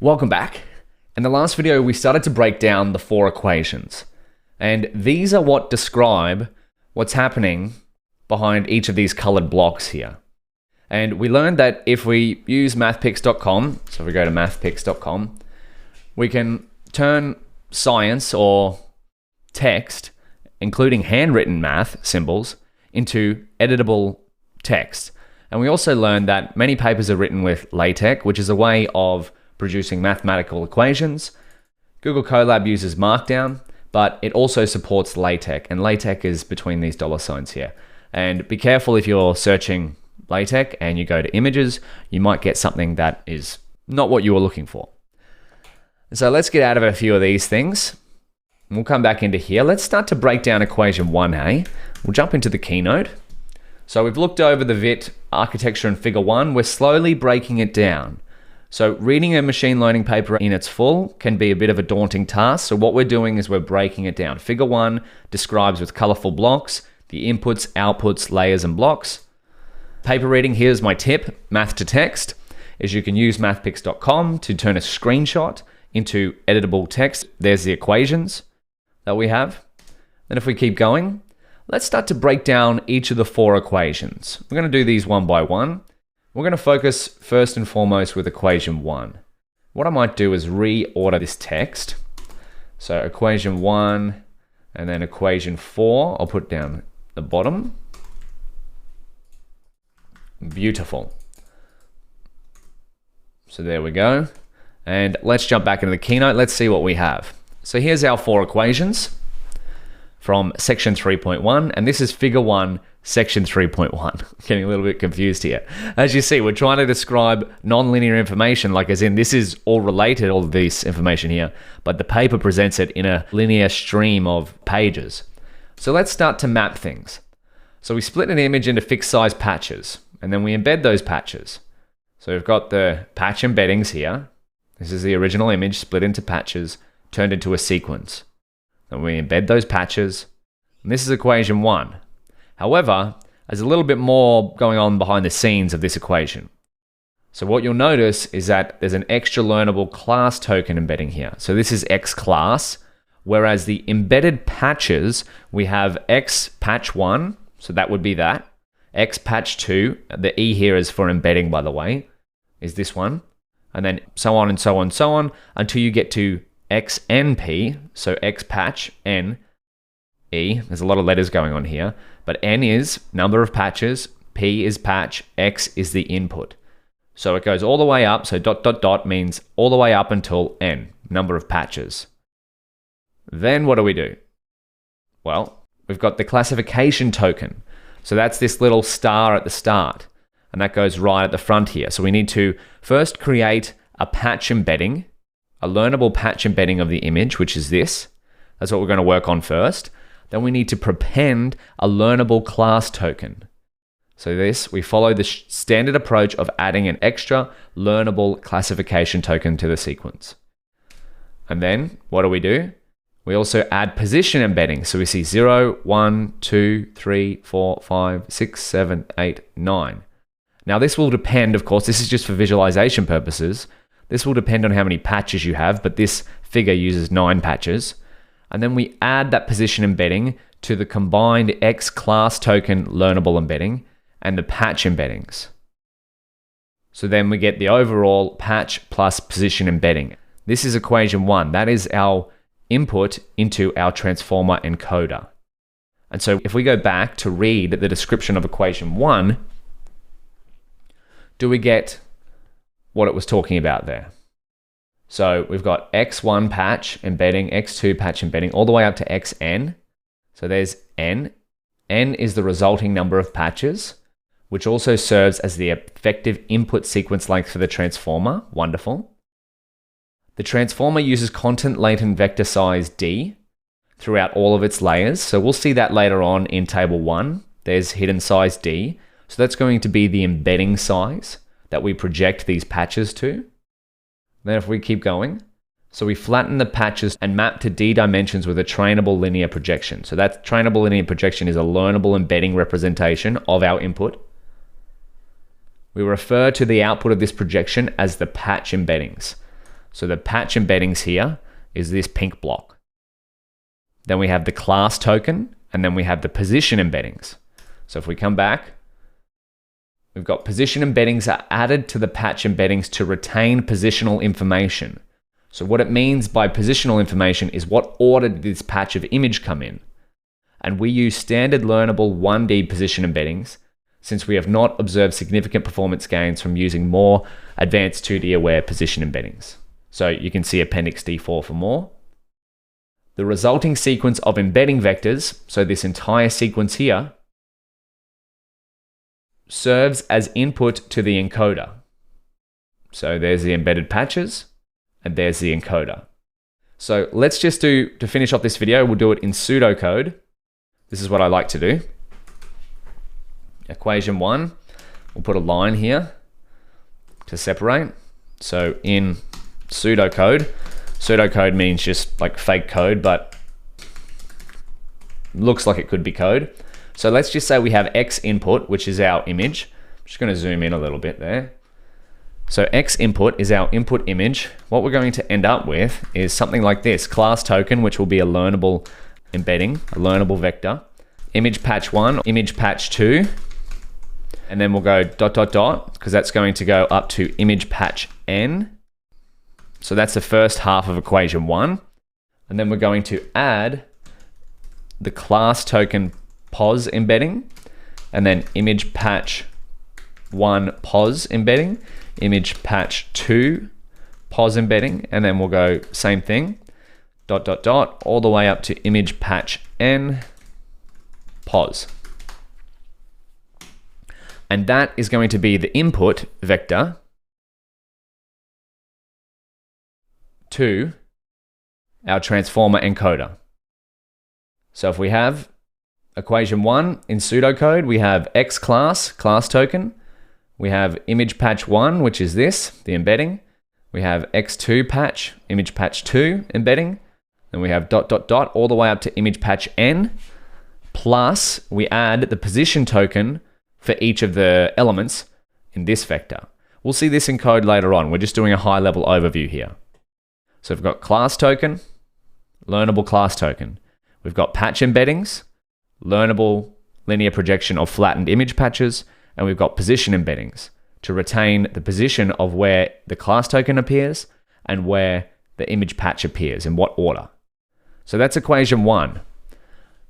Welcome back. In the last video, we started to break down the 4 equations. And these are what describe what's happening behind each of these colored blocks here. And we learned that if we use mathpicks.com, so if we go to mathpicks.com, we can turn science or text, including handwritten math symbols, into editable text. And we also learned that many papers are written with LaTeX, which is a way of producing mathematical equations. Google Colab uses Markdown, but it also supports LaTeX, and LaTeX is between these dollar signs here. And be careful if you're searching LaTeX and you go to images, you might get something that is not what you were looking for. So let's get out of a few of these things. We'll come back into here. Let's start to break down equation 1a. We'll jump into the keynote. So we've looked over the VIT architecture in figure 1. We're slowly breaking it down. So reading a machine learning paper in its full can be a bit of a daunting task. So what we're doing is we're breaking it down. Figure 1 describes with colorful blocks the inputs, outputs, layers, and blocks. Paper reading, here's my tip, math to text, is you can use mathpicks.com to turn a screenshot into editable text. There's the equations that we have. Then if we keep going, let's start to break down each of the 4 equations. We're going to do these one by one. We're going to focus first and foremost with equation 1. What I might do is reorder this text. So equation 1 and then equation 4, I'll put down the bottom. Beautiful. So there we go. And let's jump back into the keynote. Let's see what we have. So here's our 4 equations from section 3.1, and this is figure 1, section 3.1. Getting a little bit confused here. As you see, we're trying to describe nonlinear information, like as in this is all related, all of this information here, but the paper presents it in a linear stream of pages. So let's start to map things. So we split an image into fixed size patches, and then we embed those patches. So we've got the patch embeddings here. This is the original image split into patches, turned into a sequence. Then we embed those patches, and this is equation 1. However, there's a little bit more going on behind the scenes of this equation. So what you'll notice is that there's an extra learnable class token embedding here. So this is X class, whereas the embedded patches, we have X patch 1, so that would be that. X patch 2, the E here is for embedding, by the way, is this one. And then so on and so on and so on until you get to XNP, so X patch N E. There's a lot of letters going on here, but N is number of patches, P is patch, X is the input. So it goes all the way up, so ... means all the way up until N, number of patches. Then what do? Well, we've got the classification token. So that's this little star at the start, and that goes right at the front here. So we need to first create a patch embedding, a learnable patch embedding of the image, which is this. That's what we're going to work on first. Then we need to prepend a learnable class token. So this, we follow the standard approach of adding an extra learnable classification token to the sequence. And then what do? We also add position embedding. So we see 0, 1, 2, 3, 4, 5, 6, 7, 8, 9. Now this will depend, of course, this is just for visualization purposes. This will depend on how many patches you have, but this figure uses 9 patches. And then we add that position embedding to the combined X class token learnable embedding and the patch embeddings. So then we get the overall patch plus position embedding. This is equation 1. That is our input into our transformer encoder. And so if we go back to read the description of equation 1, do we get what it was talking about there? So we've got X1 patch embedding, X2 patch embedding, all the way up to Xn. So there's N. N is the resulting number of patches, which also serves as the effective input sequence length for the transformer. Wonderful. The transformer uses content latent vector size D throughout all of its layers. So we'll see that later on in table 1. There's hidden size D. So that's going to be the embedding size that we project these patches to. Then if we keep going, so we flatten the patches and map to D dimensions with a trainable linear projection. So that trainable linear projection is a learnable embedding representation of our input. We refer to the output of this projection as the patch embeddings. So the patch embeddings here is this pink block. Then we have the class token, and then we have the position embeddings. So if we come back, we've got position embeddings are added to the patch embeddings to retain positional information. So what it means by positional information is what order did this patch of image come in? And we use standard learnable 1D position embeddings since we have not observed significant performance gains from using more advanced 2D aware position embeddings. So you can see Appendix D4 for more. The resulting sequence of embedding vectors, so this entire sequence here, serves as input to the encoder. So there's the embedded patches, and there's the encoder. So let's just to finish off this video, we'll do it in pseudocode. This is what I like to do. Equation 1, we'll put a line here to separate. So in pseudocode, pseudocode means just like fake code, but looks like it could be code. So let's just say we have X input, which is our image. I'm just going to zoom in a little bit there. So X input is our input image. What we're going to end up with is something like this. Class token, which will be a learnable embedding, a learnable vector. Image patch 1, image patch 2. And then we'll go ... because that's going to go up to image patch N. So that's the first half of equation 1. And then we're going to add the class token pos embedding, and then image patch 1 pos embedding, image patch 2 pos embedding, and then we'll go same thing, ... all the way up to image patch N pos. And that is going to be the input vector to our transformer encoder. So if we have equation 1 in pseudocode, we have X class token. We have image patch 1, which is this, the embedding. We have X2 patch, image patch 2 embedding. Then we have ... all the way up to image patch N. Plus we add the position token for each of the elements in this vector. We'll see this in code later on. We're just doing a high level overview here. So we've got class token, learnable class token. We've got patch embeddings, learnable linear projection of flattened image patches, and we've got position embeddings to retain the position of where the class token appears and where the image patch appears, in what order. So that's equation 1.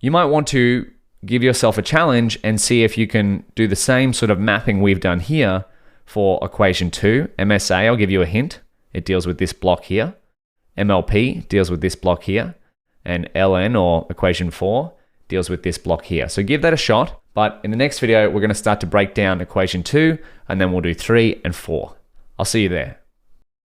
You might want to give yourself a challenge and see if you can do the same sort of mapping we've done here for equation 2. MSA, I'll give you a hint. It deals with this block here. MLP deals with this block here. And LN, or equation 4, deals with this block here. So give that a shot. But in the next video, we're going to start to break down equation 2, and then we'll do 3 and 4. I'll see you there.